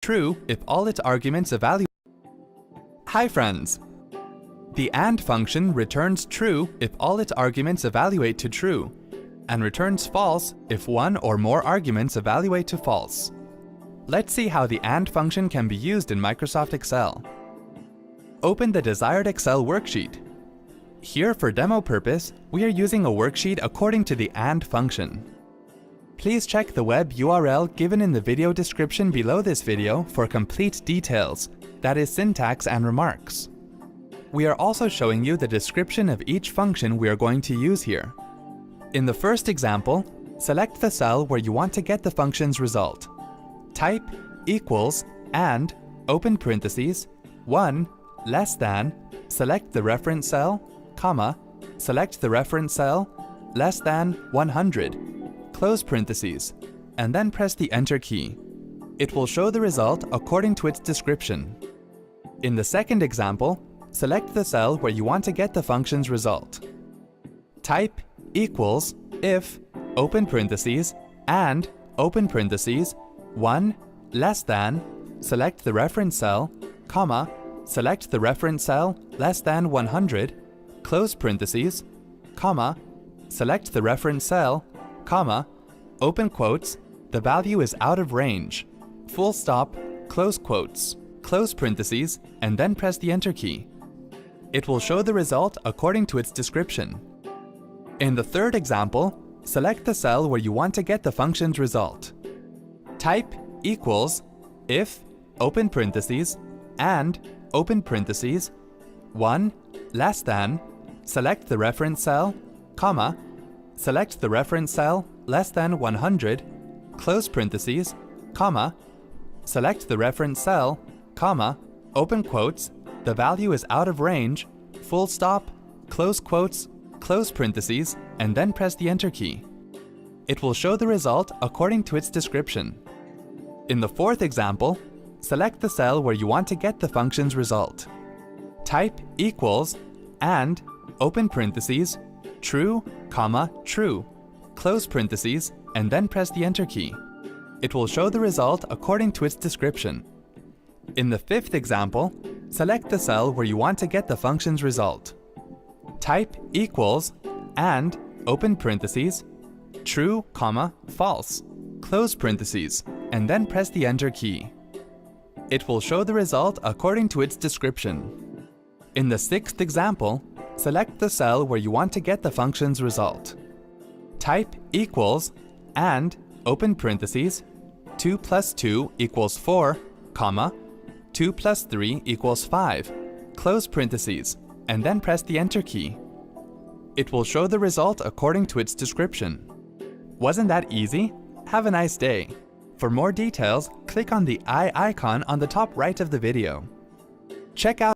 true if all its arguments evaluate. Hi friends! The AND function returns true if all its arguments evaluate to true, and returns false if one or more arguments evaluate to false. Let's see how the AND function can be used in Microsoft Excel. Open the desired Excel worksheet. Here, for demo purpose, we are using a worksheet according to the AND function. Please check the web URL given in the video description below this video for complete details, that is syntax and remarks. We are also showing you the description of each function we are going to use here. In the first example, select the cell where you want to get the function's result. Type equals and, open parentheses, 1 less than, select the reference cell, comma, select the reference cell, less than 100, close parentheses, and then press the Enter key. It will show the result according to its description. In the second example, select the cell where you want to get the function's result. Type equals if, open parentheses, and, open parentheses, 1 less than, select the reference cell, comma, select the reference cell, less than 100, close parentheses, comma, select the reference cell, comma, open quotes, the value is out of range, full stop, close quotes, close parentheses, and then press the Enter key. It will show the result according to its description. In the third example, select the cell where you want to get the function's result. Type equals if, open parentheses, and, open parentheses, 1 less than, select the reference cell, comma, select the reference cell, less than 100, close parentheses, comma, select the reference cell, comma, open quotes, the value is out of range, full stop, close quotes, close parentheses, and then press the Enter key. It will show the result according to its description. In the fourth example, select the cell where you want to get the function's result. Type equals and, open parentheses, true, comma, true, close parentheses, and then press the Enter key. It will show the result according to its description. In the fifth example, select the cell where you want to get the function's result. Type equals and, open parentheses, true, comma, false, close parentheses, and then press the Enter key. It will show the result according to its description. In the sixth example, select the cell where you want to get the function's result. Type equals and, open parentheses, 2 plus 2 equals 4, comma, 2 plus 3 equals 5, close parentheses, and then press the Enter key. It will show the result according to its description. Wasn't that easy? Have a nice day. For more details, click on the eye icon on the top right of the video. Check out